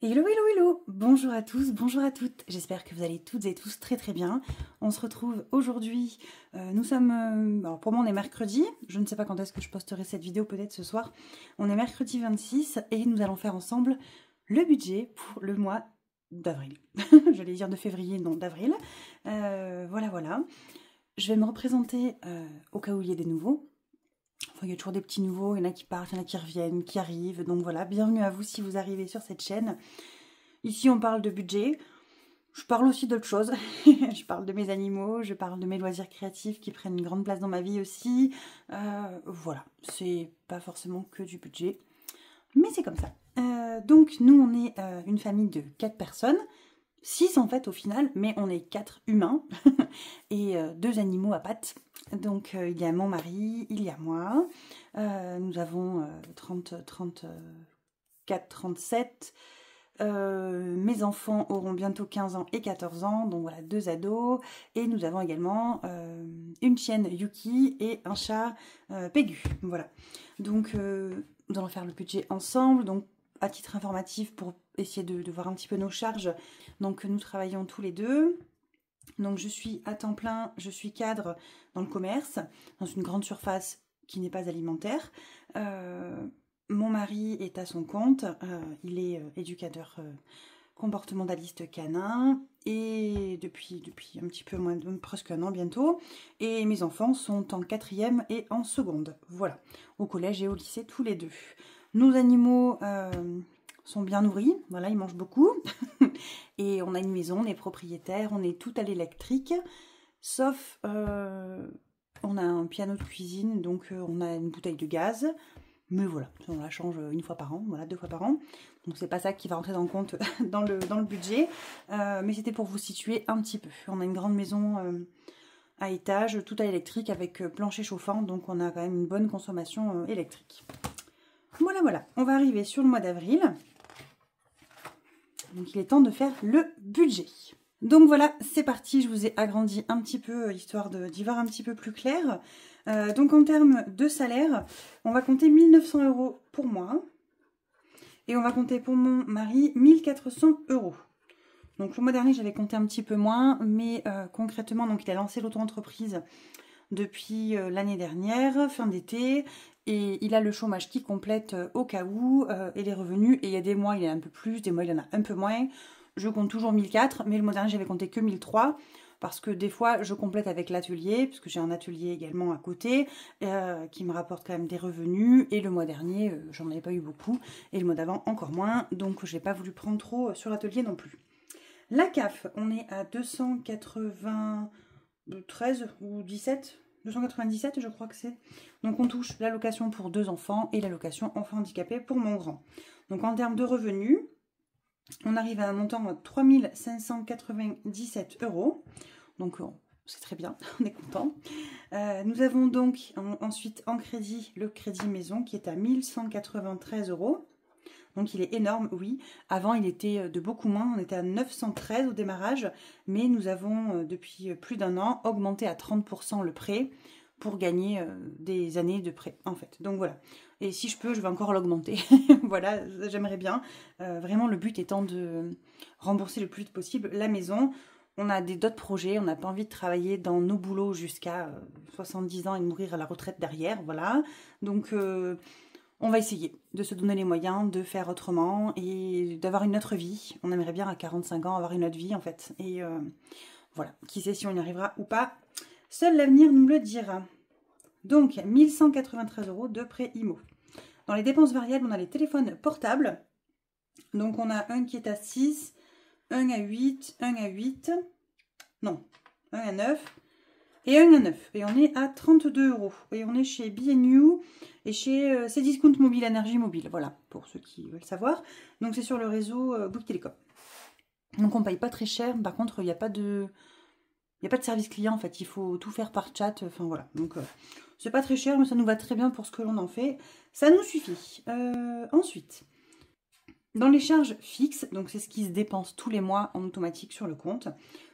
Hello, hello, hello! Bonjour à tous, bonjour à toutes. J'espère que vous allez toutes et tous très très bien. On se retrouve aujourd'hui. Nous sommes... alors pour moi, on est mercredi. Je ne sais pas quand est-ce que je posterai cette vidéo, peut-être ce soir. On est mercredi 26 et nous allons faire ensemble le budget pour le mois d'avril. J'allais dire de février, non, d'avril. Voilà. Je vais me représenter au cas où il y ait des nouveaux. Enfin, il y a toujours des petits nouveaux, il y en a qui partent, il y en a qui reviennent, qui arrivent. Donc voilà, bienvenue à vous si vous arrivez sur cette chaîne. Ici, on parle de budget. Je parle aussi d'autres choses. Je parle de mes animaux, je parle de mes loisirs créatifs qui prennent une grande place dans ma vie aussi. Voilà, c'est pas forcément que du budget, mais c'est comme ça. Donc, nous, on est une famille de 4 personnes. 6 en fait au final, mais on est 4 humains et 2 animaux à pattes. Donc il y a mon mari, il y a moi, nous avons 34, 37, mes enfants auront bientôt 15 ans et 14 ans, donc voilà 2 ados, et nous avons également une chienne Yuki et un chat Pégu, voilà. Donc nous allons faire le budget ensemble, donc à titre informatif pour essayer de voir un petit peu nos charges. Donc nous travaillons tous les deux. Donc je suis à temps plein, je suis cadre dans le commerce, dans une grande surface qui n'est pas alimentaire. Mon mari est à son compte, il est éducateur comportementaliste canin et depuis un petit peu moins, presque un an bientôt. Et mes enfants sont en 4e et en seconde, voilà, au collège et au lycée tous les deux. Nos animaux sont bien nourris, voilà, ils mangent beaucoup. Et on a une maison, on est propriétaire, on est tout à l'électrique, sauf on a un piano de cuisine, donc on a une bouteille de gaz, mais voilà, on la change une fois par an, voilà, 2 fois par an, donc c'est pas ça qui va rentrer dans le compte dans le budget, mais c'était pour vous situer un petit peu. On a une grande maison à étage, tout à l'électrique avec plancher chauffant, donc on a quand même une bonne consommation électrique. Voilà, on va arriver sur le mois d'avril. Donc il est temps de faire le budget. Donc voilà, c'est parti, je vous ai agrandi un petit peu, histoire d'y voir un petit peu plus clair. Donc en termes de salaire, on va compter 1 900 € pour moi. Et on va compter pour mon mari 1 400 €. Donc le mois dernier, j'avais compté un petit peu moins, mais concrètement, donc il a lancé l'auto-entreprise depuis l'année dernière, fin d'été. Et il a le chômage qui complète au cas où, et les revenus. Et il y a des mois, il y en a un peu plus, des mois, il y en a un peu moins. Je compte toujours 1 400, mais le mois dernier, j'avais compté que 1 300. Parce que des fois, je complète avec l'atelier, puisque j'ai un atelier également à côté, qui me rapporte quand même des revenus. Et le mois dernier, j'en avais pas eu beaucoup. Et le mois d'avant, encore moins. Donc, je n'ai pas voulu prendre trop sur l'atelier non plus. La CAF, on est à 293 ou 17 297, je crois que c'est. Donc on touche l'allocation pour 2 enfants et l'allocation enfant handicapé pour mon grand. Donc en termes de revenus, on arrive à un montant de 3 597 €. Donc c'est très bien, on est content. Nous avons donc ensuite en crédit le crédit maison qui est à 1 193 €. Donc il est énorme, oui. Avant, il était de beaucoup moins. On était à 913 au démarrage. Mais nous avons, depuis plus d'1 an, augmenté à 30% le prêt pour gagner des années de prêt, en fait. Donc voilà. Et si je peux, je vais encore l'augmenter. Voilà, j'aimerais bien. Vraiment, le but étant de rembourser le plus vite possible la maison. On a d'autres projets. On n'a pas envie de travailler dans nos boulots jusqu'à 70 ans et de mourir à la retraite derrière. Voilà. Donc... on va essayer de se donner les moyens de faire autrement et d'avoir une autre vie. On aimerait bien à 45 ans avoir une autre vie en fait. Et voilà, qui sait si on y arrivera ou pas. Seul l'avenir nous le dira. Donc 1 193 € de prêt IMO. Dans les dépenses variables, on a les téléphones portables. Donc on a un qui est à 6, un à 8, un à 8, non, un à 9 et un à 9. Et on est à 32 €. Et on est chez B&U et chez Cdiscount Mobile Énergie Mobile. Voilà, pour ceux qui veulent savoir. Donc c'est sur le réseau Bouygues Télécom. Donc on ne paye pas très cher. Par contre, il n'y a pas de service client en fait. Il faut tout faire par chat. Enfin voilà. Donc c'est pas très cher, mais ça nous va très bien pour ce que l'on en fait. Ça nous suffit. Ensuite, dans les charges fixes, donc c'est ce qui se dépense tous les mois en automatique sur le compte.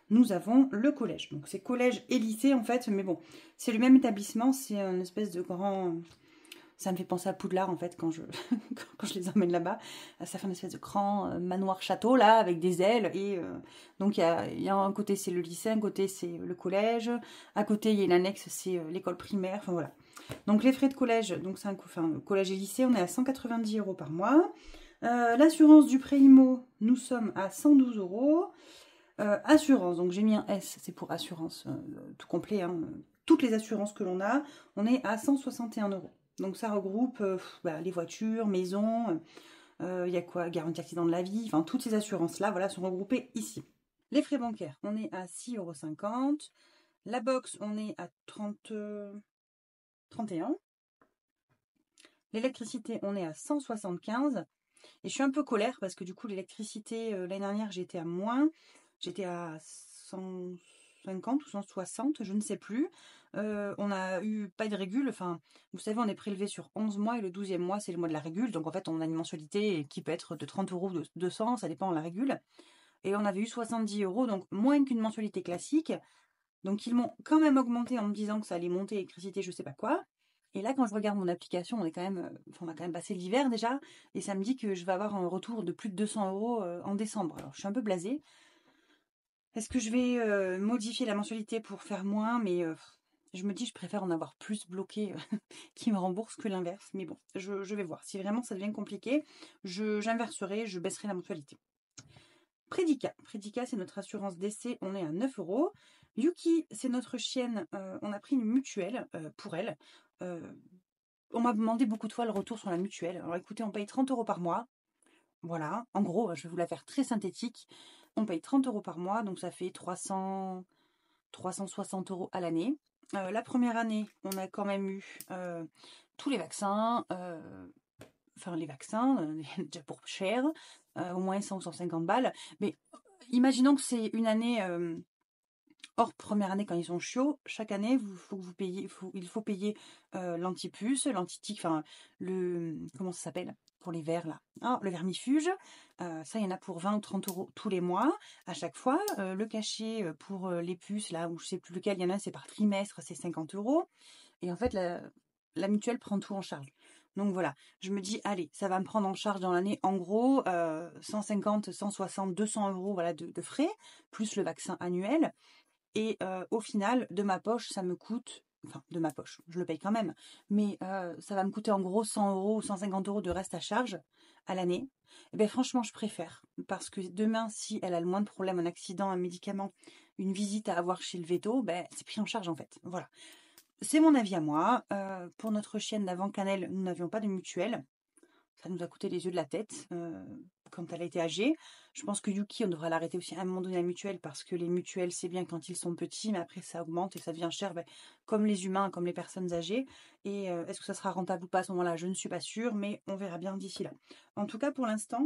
Nous avons le collège. Donc c'est collège et lycée en fait, mais bon, c'est le même établissement, c'est une espèce de grand... Ça me fait penser à Poudlard en fait quand je, quand je les emmène là-bas. Ça fait une espèce de grand manoir château là avec des ailes. Et donc il y a un côté c'est le lycée, un côté c'est le collège. À côté il y a une annexe, c'est l'école primaire. Enfin voilà. Donc les frais de collège, donc c'est enfin, collège et lycée, on est à 190 € par mois. L'assurance du prêt IMO, nous sommes à 112 €. Assurance, donc j'ai mis un S, c'est pour assurance tout complet, hein, toutes les assurances que l'on a, on est à 161 €. Donc ça regroupe les voitures, maisons, il y a quoi, garantie accident de la vie, enfin toutes ces assurances-là, voilà, sont regroupées ici. Les frais bancaires, on est à 6,50 €. La box, on est à 31. L'électricité, on est à 175. Et je suis un peu colère parce que du coup, l'électricité, l'année dernière, j'étais à moins. J'étais à 150 ou 160, je ne sais plus. On a eu pas de régule. Enfin, vous savez, on est prélevé sur 11 mois et le 12e mois, c'est le mois de la régule. Donc en fait, on a une mensualité qui peut être de 30 € ou de 200, ça dépend de la régule. Et on avait eu 70 €, donc moins qu'une mensualité classique. Donc ils m'ont quand même augmenté en me disant que ça allait monter l'électricité, je sais pas quoi. Et là, quand je regarde mon application, on est quand même, on a quand même passé l'hiver déjà, et ça me dit que je vais avoir un retour de plus de 200 € en décembre. Alors je suis un peu blasée. Est-ce que je vais modifier la mensualité pour faire moins? Mais je me dis, je préfère en avoir plus bloqué qui me rembourse que l'inverse. Mais bon, je vais voir. Si vraiment ça devient compliqué, j'inverserai, je baisserai la mensualité. Prédicat. Prédicat, c'est notre assurance décès, on est à 9 €. Yuki, c'est notre chienne, on a pris une mutuelle pour elle. On m'a demandé beaucoup de fois le retour sur la mutuelle. Alors écoutez, on paye 30 € par mois. Voilà, en gros, je vais vous la faire très synthétique. On paye 30 € par mois, donc ça fait 360 € à l'année. La première année, on a quand même eu tous les vaccins, enfin les vaccins, déjà pour cher, au moins 100 ou 150 balles. Mais imaginons que c'est une année hors première année quand ils sont chiots. Chaque année, il faut payer l'antipuce, l'antitique, enfin le comment ça s'appelle pour les vers là, le vermifuge. Ça, il y en a pour 20 ou 30 € tous les mois à chaque fois. Le cachet pour les puces là, où je sais plus lequel, il y en a, c'est par trimestre, c'est 50 €. Et en fait, la mutuelle prend tout en charge. Donc voilà, je me dis, allez, ça va me prendre en charge dans l'année, en gros, 150, 160, 200 € voilà, de frais, plus le vaccin annuel. Et au final, de ma poche, ça me coûte, enfin de ma poche, je le paye quand même, mais ça va me coûter en gros 100 € ou 150 € de reste à charge à l'année. Et bien franchement, je préfère, parce que demain, si elle a le moins de problèmes, un accident, un médicament, une visite à avoir chez le veto, ben, c'est pris en charge en fait. Voilà. C'est mon avis à moi. Pour notre chienne d'avant Cannelle, nous n'avions pas de mutuelle. Ça nous a coûté les yeux de la tête quand elle a été âgée. Je pense que Yuki, on devra l'arrêter aussi à un moment donné la mutuelle, parce que les mutuelles, c'est bien quand ils sont petits, mais après ça augmente et ça devient cher, comme les humains, comme les personnes âgées. Et est-ce que ça sera rentable ou pas à ce moment-là? Je ne suis pas sûre, mais on verra bien d'ici là. En tout cas, pour l'instant,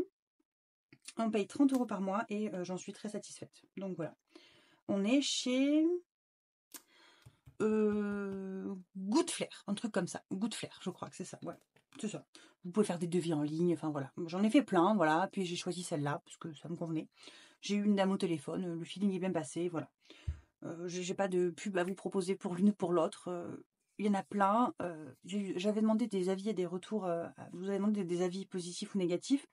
on paye 30 € par mois et j'en suis très satisfaite. Donc voilà. On est chez Good Flair, un truc comme ça. Good Flair, je crois que c'est ça. Ouais, c'est ça. Vous pouvez faire des devis en ligne, enfin voilà. J'en ai fait plein, voilà. Puis j'ai choisi celle-là parce que ça me convenait. J'ai eu une dame au téléphone, le feeling est bien passé, voilà. J'ai pas de pub à vous proposer pour l'une ou pour l'autre. Il y en a plein. J'avais demandé des avis et des retours. Vous avez demandé des avis positifs ou négatifs.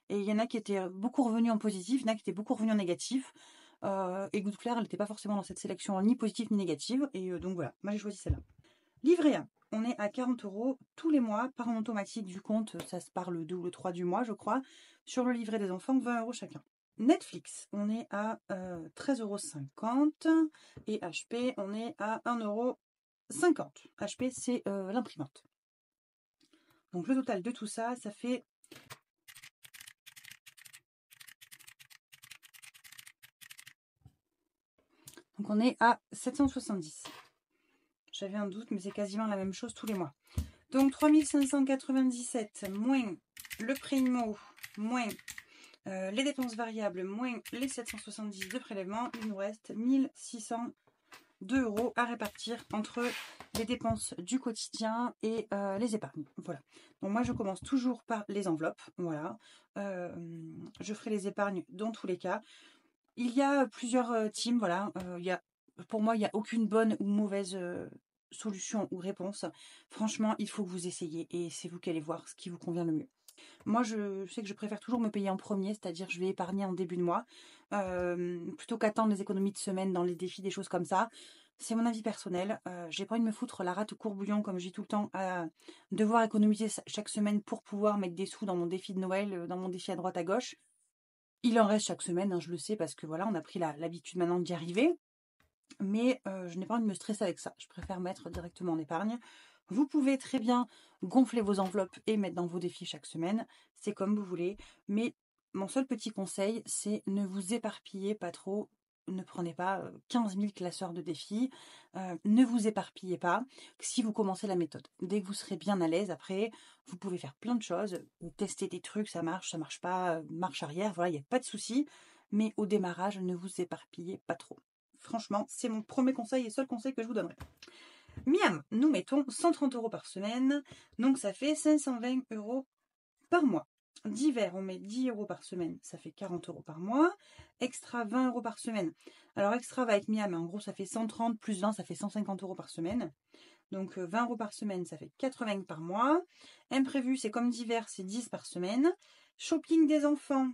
Et il y en a qui étaient beaucoup revenus en positif, il y en a qui étaient beaucoup revenus en négatif. Et Good Flair, elle n'était pas forcément dans cette sélection ni positive ni négative. Et donc voilà, moi j'ai choisi celle-là. Livret A, on est à 40 € tous les mois par en automatique du compte, ça se part le 2 ou le 3 du mois, je crois. Sur le livret des enfants, 20 € chacun. Netflix, on est à 13,50 € et HP, on est à 1,50 €. HP, c'est l'imprimante. Donc le total de tout ça, ça fait donc on est à 770. J'avais un doute, mais c'est quasiment la même chose tous les mois. Donc 3597 moins le prêt IMO, moins les dépenses variables, moins les 770 de prélèvement, il nous reste 1602 € à répartir entre les dépenses du quotidien et les épargnes. Voilà. Donc moi je commence toujours par les enveloppes. Voilà. Je ferai les épargnes dans tous les cas. Il y a plusieurs teams. Voilà. Pour moi, il n'y a aucune bonne ou mauvaise solution ou réponse. Franchement, il faut que vous essayiez et c'est vous qui allez voir ce qui vous convient le mieux. Moi, je sais que je préfère toujours me payer en premier, c'est-à-dire je vais épargner en début de mois, plutôt qu'attendre les économies de semaine dans les défis, des choses comme ça. C'est mon avis personnel. J'ai pas envie de me foutre la rate au courbouillon, comme je dis tout le temps, à devoir économiser chaque semaine pour pouvoir mettre des sous dans mon défi de Noël, dans mon défi à droite à gauche. Il en reste chaque semaine, hein, je le sais, parce que voilà, on a pris l'habitude maintenant d'y arriver. Mais je n'ai pas envie de me stresser avec ça. Je préfère mettre directement en épargne. Vous pouvez très bien gonfler vos enveloppes et mettre dans vos défis chaque semaine. C'est comme vous voulez. Mais mon seul petit conseil, c'est ne vous éparpillez pas trop. Ne prenez pas 15 000 classeurs de défis. Ne vous éparpillez pas si vous commencez la méthode. Dès que vous serez bien à l'aise, après, vous pouvez faire plein de choses. Tester des trucs, ça marche pas, marche arrière. Voilà, il n'y a pas de souci. Mais au démarrage, ne vous éparpillez pas trop. Franchement, c'est mon premier conseil et seul conseil que je vous donnerai. Miam, nous mettons 130 € par semaine, donc ça fait 520 € par mois. D'hiver, on met 10 € par semaine, ça fait 40 € par mois. Extra, 20 € par semaine. Alors extra va avec Miam, mais en gros ça fait 130 plus 20, ça fait 150 € par semaine. Donc 20 € par semaine, ça fait 80 par mois. Imprévu, c'est comme d'hiver, c'est 10 par semaine. Shopping des enfants.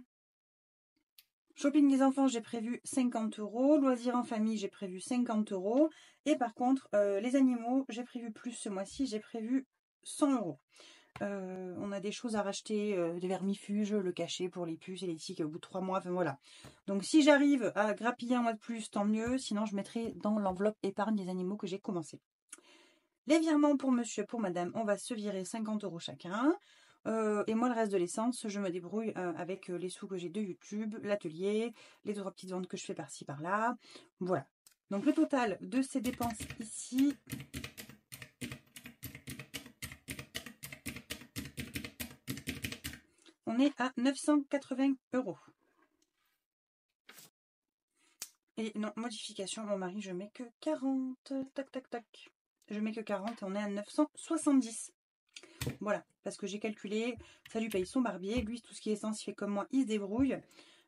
Shopping des enfants, j'ai prévu 50 €. Loisirs en famille, j'ai prévu 50 €. Et par contre, les animaux, j'ai prévu plus ce mois-ci, j'ai prévu 100 €. On a des choses à racheter, des vermifuges, le cachet pour les puces et les tiques au bout de 3 mois, enfin voilà. Donc si j'arrive à grappiller un mois de plus, tant mieux. Sinon, je mettrai dans l'enveloppe épargne des animaux que j'ai commencé. Les virements pour monsieur, pour madame, on va se virer 50 € chacun. Et moi, le reste de l'essence, je me débrouille avec les sous que j'ai de YouTube, l'atelier, les 2-3 petites ventes que je fais par-ci, par-là. Voilà. Donc, le total de ces dépenses ici, on est à 980 €. Et non, modification, mon mari, je mets que 40. Tac, tac, tac. Je mets que 40 et on est à 970. Voilà, parce que j'ai calculé, ça lui paye son barbier, lui tout ce qui est essence, il fait comme moi, il se débrouille.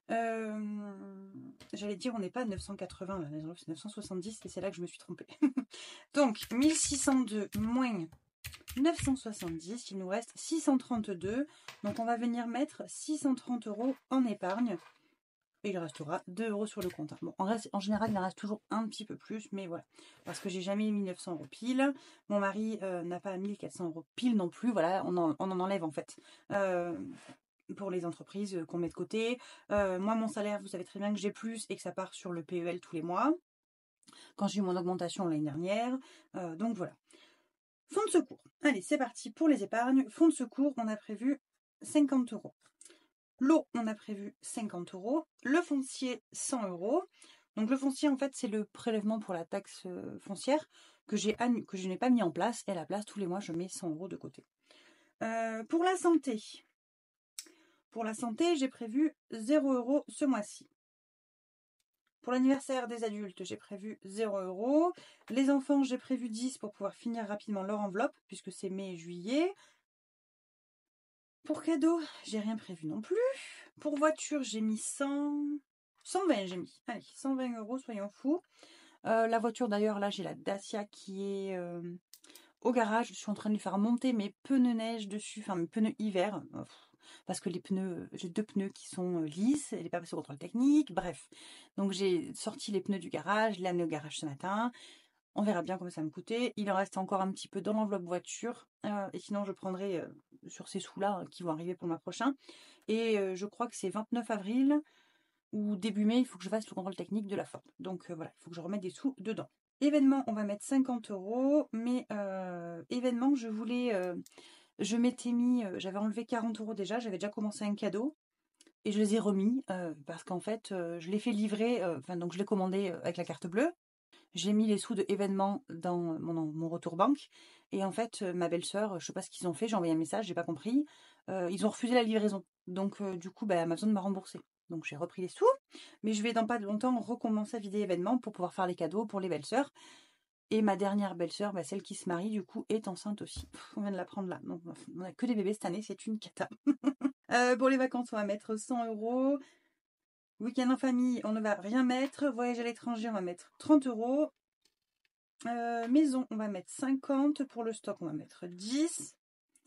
J'allais dire on n'est pas à 980, là, c'est 970 et c'est là que je me suis trompée. Donc 1602 moins 970, il nous reste 632. Donc on va venir mettre 630 € en épargne. Et il restera 2 € sur le compte. Bon, en général, il en reste toujours un petit peu plus, mais voilà. Parce que j'ai jamais mis 900 € pile. Mon mari n'a pas 1400 € pile non plus. Voilà, on en enlève en fait. Pour les entreprises qu'on met de côté. Moi, mon salaire, vous savez très bien que j'ai plus et que ça part sur le PEL tous les mois. Quand j'ai eu mon augmentation l'année dernière. Donc voilà. Fonds de secours. Allez, c'est parti pour les épargnes. Fonds de secours, on a prévu 50 €. L'eau, on a prévu 50 €. Le foncier, 100 €. Donc le foncier, en fait, c'est le prélèvement pour la taxe foncière que je n'ai pas mis en place. Et à la place, tous les mois, je mets 100 € de côté. Pour la santé, j'ai prévu 0 € ce mois-ci. Pour l'anniversaire des adultes, j'ai prévu 0 €. Les enfants, j'ai prévu 10 pour pouvoir finir rapidement leur enveloppe, puisque c'est mai et juillet. Pour cadeau, j'ai rien prévu non plus. Pour voiture, j'ai mis 120 j'ai mis. Allez, 120 €, soyons fous. La voiture, d'ailleurs, là, j'ai la Dacia qui est au garage. Je suis en train de lui faire monter mes pneus neige dessus, enfin mes pneus hiver. Parce que les pneus, j'ai 2 pneus qui sont lisses, elle n'est pas passée au contrôle technique, bref. Donc j'ai sorti les pneus du garage, je l'ai amené au garage ce matin. On verra bien combien ça va me coûter. Il en reste encore un petit peu dans l'enveloppe voiture. Et sinon, je prendrai sur ces sous-là qui vont arriver pour le mois prochain. Et je crois que c'est 29 avril ou début mai, il faut que je fasse le contrôle technique de la Ford. Donc voilà, il faut que je remette des sous dedans. Événement, on va mettre 50 €. Mais événement, je m'étais mis, j'avais enlevé 40 € déjà. J'avais déjà commencé un cadeau. Et je les ai remis parce qu'en fait, je l'ai fait livrer. Donc je l'ai commandé avec la carte bleue. J'ai mis les sous de événement dans mon retour banque. Et en fait, ma belle-sœur, je sais pas ce qu'ils ont fait, j'ai envoyé un message, j'ai pas compris. Ils ont refusé la livraison. Donc du coup, Amazon m'a remboursé. Donc j'ai repris les sous. Mais je vais dans pas longtemps recommencer à vider événement pour pouvoir faire les cadeaux pour les belles-sœurs. Et ma dernière belle-sœur, celle qui se marie du coup, est enceinte aussi. On vient de l'apprendre là. Donc on a que des bébés cette année, c'est une cata. Pour les vacances, on va mettre 100 €. Week-end en famille, on ne va rien mettre. Voyage à l'étranger, on va mettre 30 €. Maison, on va mettre 50. Pour le stock, on va mettre 10.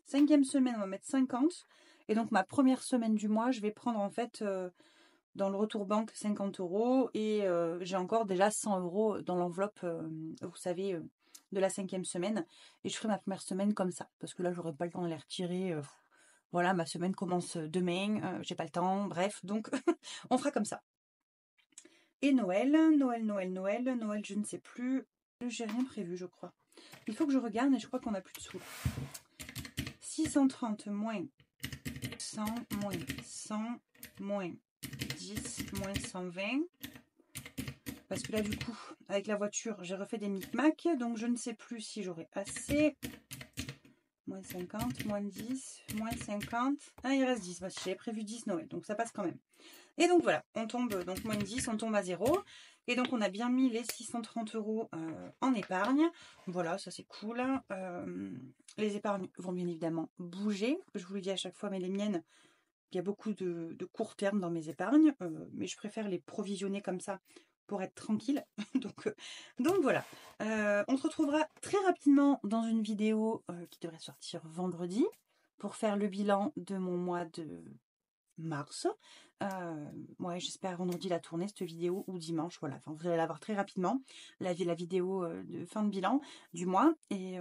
5e semaine, on va mettre 50. Et donc, ma première semaine du mois, je vais prendre en fait dans le retour banque 50 €. Et j'ai encore déjà 100 € dans l'enveloppe, vous savez, de la 5e semaine. Et je ferai ma première semaine comme ça. Parce que là, j'aurai pas le temps de les retirer. Voilà, ma semaine commence demain. J'ai pas le temps. Bref, donc on fera comme ça. Et Noël, Noël, je ne sais plus. J'ai rien prévu, je crois. Il faut que je regarde, mais je crois qu'on n'a plus de sous. 630 moins 100 moins 100 moins 10 moins 120. Parce que là, du coup, avec la voiture, j'ai refait des micmacs. Donc, je ne sais plus si j'aurai assez. Moins 50, moins 10, moins 50. Ah, il reste 10. J'avais prévu 10 Noël, donc ça passe quand même. Et donc voilà, on tombe, donc moins 10, on tombe à 0. Et donc on a bien mis les 630 € en épargne. Voilà, ça c'est cool. Les épargnes vont bien évidemment bouger. Je vous le dis à chaque fois, mais les miennes, il y a beaucoup de court terme dans mes épargnes. Mais je préfère les provisionner comme ça pour être tranquille. donc voilà. On se retrouvera très rapidement dans une vidéo qui devrait sortir vendredi pour faire le bilan de mon mois de mars. Ouais, j'espère vendredi la tourner cette vidéo ou dimanche. Voilà, enfin, vous allez la voir très rapidement, la vidéo de fin de bilan du mois. Et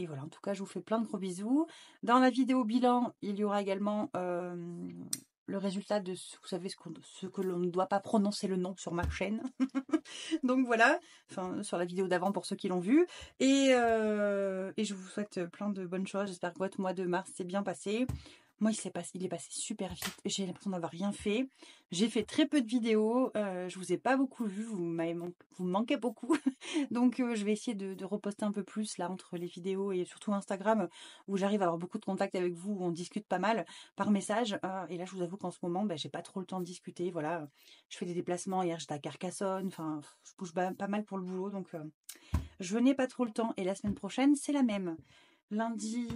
voilà, en tout cas, je vous fais plein de gros bisous. Dans la vidéo bilan, il y aura également le résultat de vous savez ce que l'on ne doit pas prononcer le nom sur ma chaîne. Donc voilà, enfin sur la vidéo d'avant pour ceux qui l'ont vu. Et je vous souhaite plein de bonnes choses. J'espère que votre mois de mars s'est bien passé. Moi, il est passé super vite. J'ai l'impression d'avoir rien fait. J'ai fait très peu de vidéos. Je vous ai pas beaucoup vu. Vous me manquez beaucoup. Donc, je vais essayer de reposter un peu plus là entre les vidéos et surtout Instagram où j'arrive à avoir beaucoup de contacts avec vous, où on discute pas mal par message. Et là, je vous avoue qu'en ce moment, j'ai pas trop le temps de discuter. Voilà, je fais des déplacements. Hier, j'étais à Carcassonne. Enfin, je bouge pas mal pour le boulot. Donc, je n'ai pas trop le temps. Et la semaine prochaine, c'est la même. Lundi,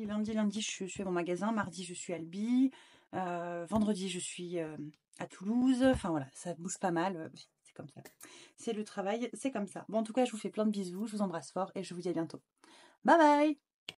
je suis à mon magasin. Mardi, je suis à Albi. Vendredi, je suis à Toulouse. Enfin voilà, ça bouge pas mal. C'est comme ça. C'est le travail, c'est comme ça. Bon, en tout cas, je vous fais plein de bisous. Je vous embrasse fort et je vous dis à bientôt. Bye bye!